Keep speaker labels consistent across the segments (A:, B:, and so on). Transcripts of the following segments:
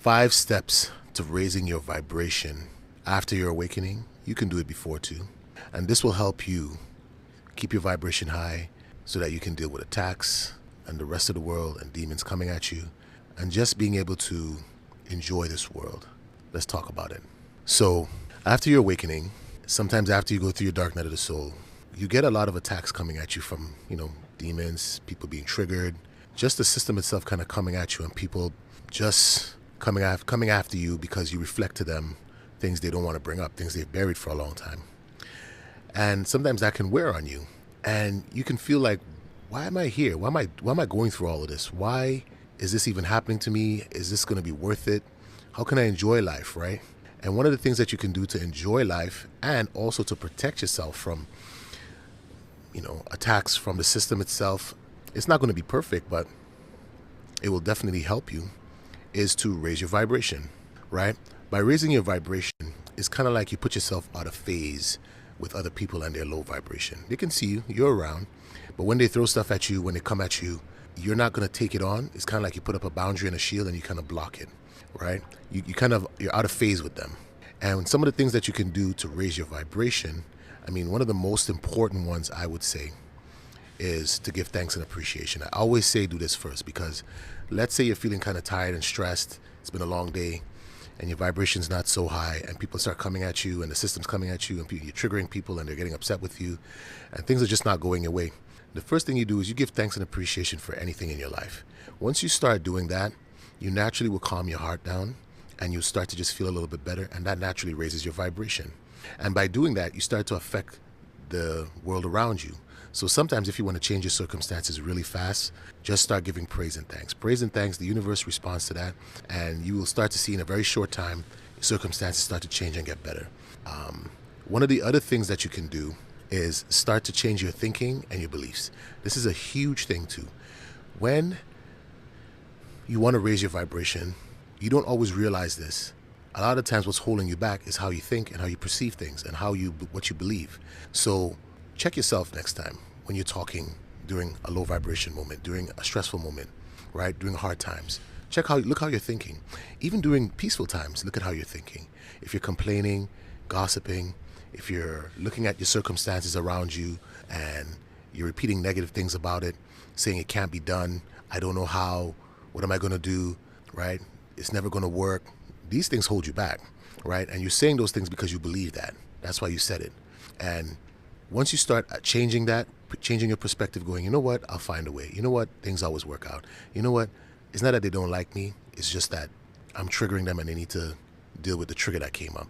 A: 5 steps to raising your vibration after your awakening. You can do it before too. And this will help you keep your vibration high so that you can deal with attacks and the rest of the world and demons coming at you and just being able to enjoy this world. Let's talk about it. So, after your awakening, sometimes after you go through your dark night of the soul, you get a lot of attacks coming at you from, demons, people being triggered, just the system itself kind of coming at you and people just coming after you because you reflect to them things they don't want to bring up, things they've buried for a long time. And sometimes that can wear on you. And you can feel like, why am I here? Why am I going through all of this? Why is this even happening to me? Is this going to be worth it? How can I enjoy life, right? And one of the things that you can do to enjoy life and also to protect yourself from, attacks from the system itself, it's not going to be perfect, but it will definitely help you, is to raise your vibration, right? By raising your vibration, it's kind of like you put yourself out of phase with other people and their low vibration. They can see you, you're around, but when they throw stuff at you, when they come at you, you're not going to take it on. It's kind of like you put up a boundary and a shield and you kind of block it, right? You're out of phase with them. And some of the things that you can do to raise your vibration, one of the most important ones I would say is to give thanks and appreciation. I always say do this first because let's say you're feeling kind of tired and stressed. It's been a long day and your vibration's not so high and people start coming at you and the system's coming at you and you're triggering people and they're getting upset with you and things are just not going your way. The first thing you do is you give thanks and appreciation for anything in your life. Once you start doing that, you naturally will calm your heart down and you start to just feel a little bit better, and that naturally raises your vibration. And by doing that, you start to affect the world around you. So sometimes if you want to change your circumstances really fast, just start giving praise and thanks. Praise and thanks, the universe responds to that, and you will start to see in a very short time, your circumstances start to change and get better. One of the other things that you can do is start to change your thinking and your beliefs. This is a huge thing too. When you want to raise your vibration, you don't always realize this. A lot of times what's holding you back is how you think and how you perceive things and what you believe. So check yourself next time when you're talking during a low vibration moment, during a stressful moment, right? During hard times. Look how you're thinking. Even during peaceful times, look at how you're thinking. If you're complaining, gossiping, if you're looking at your circumstances around you and you're repeating negative things about it, saying it can't be done, I don't know how, what am I going to do, right? It's never going to work. These things hold you back, right? And you're saying those things because you believe that. That's why you said it. And once you start changing your perspective, going, you know what, I'll find a way. You know what, things always work out. You know what, it's not that they don't like me. It's just that I'm triggering them and they need to deal with the trigger that came up.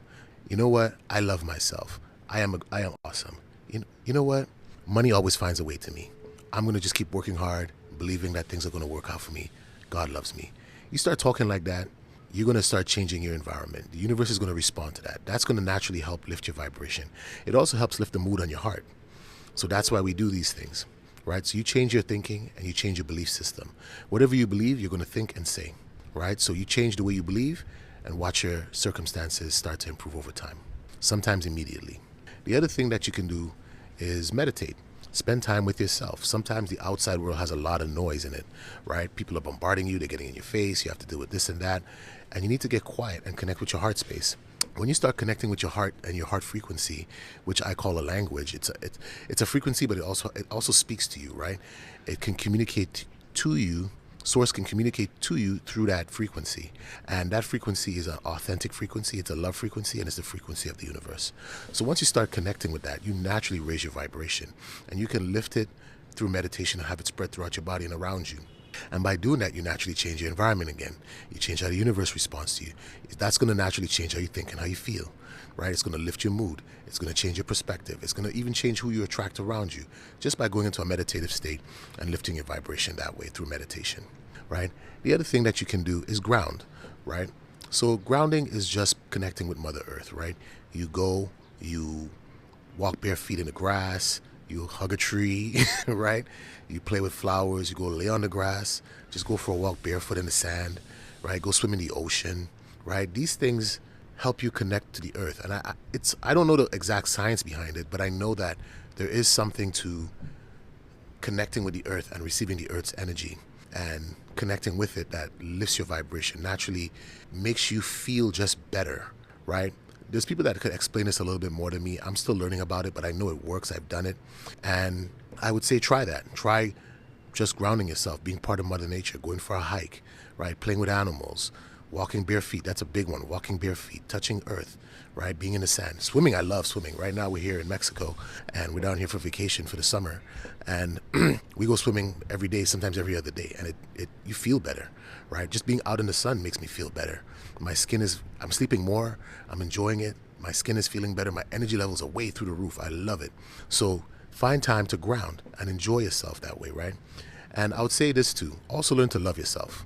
A: You know what, I love myself. I am awesome. You know what, money always finds a way to me. I'm going to just keep working hard, believing that things are going to work out for me. God loves me. You start talking like that, you're going to start changing your environment. The universe is going to respond to that. That's going to naturally help lift your vibration. It also helps lift the mood on your heart. So that's why we do these things, right? So you change your thinking and you change your belief system. Whatever you believe, you're going to think and say, right? So you change the way you believe and watch your circumstances start to improve over time, sometimes immediately. The other thing that you can do is meditate. Spend time with yourself. Sometimes the outside world has a lot of noise in it, right? People are bombarding you. They're getting in your face. You have to deal with this and that. And you need to get quiet and connect with your heart space. When you start connecting with your heart and your heart frequency, which I call a language, it's a frequency, but it also speaks to you, right? It can communicate to you. Source can communicate to you through that frequency. And that frequency is an authentic frequency. It's a love frequency, and it's the frequency of the universe. So once you start connecting with that, you naturally raise your vibration. And you can lift it through meditation and have it spread throughout your body and around you. And by doing that, you naturally change your environment again. You change how the universe responds to you. That's going to naturally change how you think and how you feel, right? It's going to lift your mood. It's going to change your perspective. It's going to even change who you attract around you just by going into a meditative state and lifting your vibration that way through meditation, right? The other thing that you can do is ground, right? So grounding is just connecting with Mother Earth, right? You walk bare feet in the grass, you hug a tree, right? You play with flowers, you go lay on the grass, just go for a walk barefoot in the sand, right? Go swim in the ocean, right? These things help you connect to the earth. And I don't know the exact science behind it, but I know that there is something to connecting with the earth and receiving the earth's energy. and connecting with it that lifts your vibration, naturally makes you feel just better, right? There's people that could explain this a little bit more than me. I'm still learning about it, but I know it works. I've done it. And I would say try that. Try just grounding yourself, being part of Mother Nature, going for a hike, right? Playing with animals, walking bare feet. That's a big one. Walking bare feet, touching earth, right? Being in the sand. Swimming, I love swimming. Right now we're here in Mexico and we're down here for vacation for the summer. And we go swimming every day, sometimes every other day. And you feel better, right? Just being out in the sun makes me feel better. I'm sleeping more. I'm enjoying it. My skin is feeling better. My energy levels are way through the roof. I love it. So find time to ground and enjoy yourself that way, right? And I would say this too. Also learn to love yourself.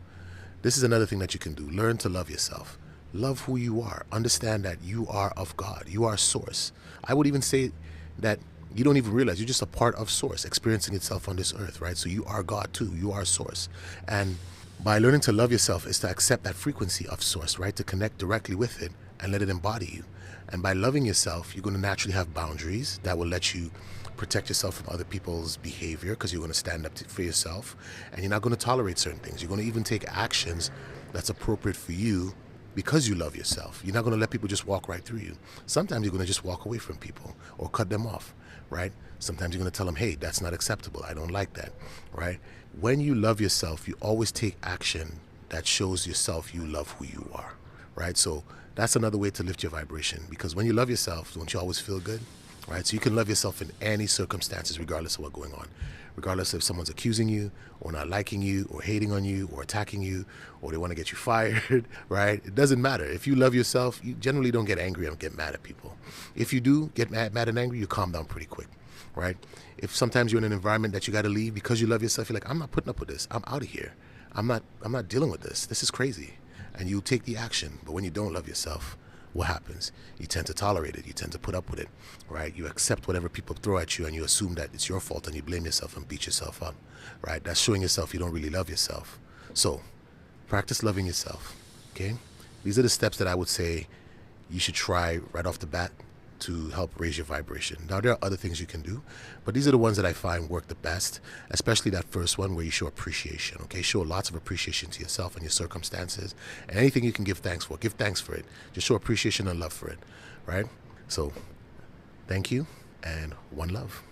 A: This is another thing that you can do. Learn to love yourself. Love who you are. Understand that you are of God. You are source. I would even say that you don't even realize you're just a part of source experiencing itself on this earth, right? So you are God too. You are source. And by learning to love yourself is to accept that frequency of source, right? To connect directly with it and let it embody you. And by loving yourself, you're going to naturally have boundaries that will let you protect yourself from other people's behavior, because you're going to stand up for yourself, and you're not going to tolerate certain things. You're going to even take actions that's appropriate for you because you love yourself. You're not going to let people just walk right through you. Sometimes you're going to just walk away from people or cut them off, right? Sometimes you're going to tell them, hey, that's not acceptable. I don't like that, right? When you love yourself, you always take action that shows yourself you love who you are, right? So that's another way to lift your vibration, because when you love yourself, don't you always feel good? Right? So you can love yourself in any circumstances, regardless of what's going on. Regardless if someone's accusing you or not liking you or hating on you or attacking you or they want to get you fired, right? It doesn't matter. If you love yourself, you generally don't get angry and get mad at people. If you do get mad and angry, you calm down pretty quick, right? If sometimes you're in an environment that you got to leave because you love yourself, you're like, I'm not putting up with this. I'm out of here. I'm not dealing with this. This is crazy. And you take the action. But when you don't love yourself, what happens? You tend to tolerate it. You tend to put up with it, right? You accept whatever people throw at you and you assume that it's your fault and you blame yourself and beat yourself up, right? That's showing yourself you don't really love yourself. So practice loving yourself, okay? These are the steps that I would say you should try right off the bat to help raise your vibration. Now, there are other things you can do, but these are the ones that I find work the best, especially that first one where you show appreciation, okay? Show lots of appreciation to yourself and your circumstances, and anything you can give thanks for, give thanks for it. Just show appreciation and love for it, right? So, thank you, and one love.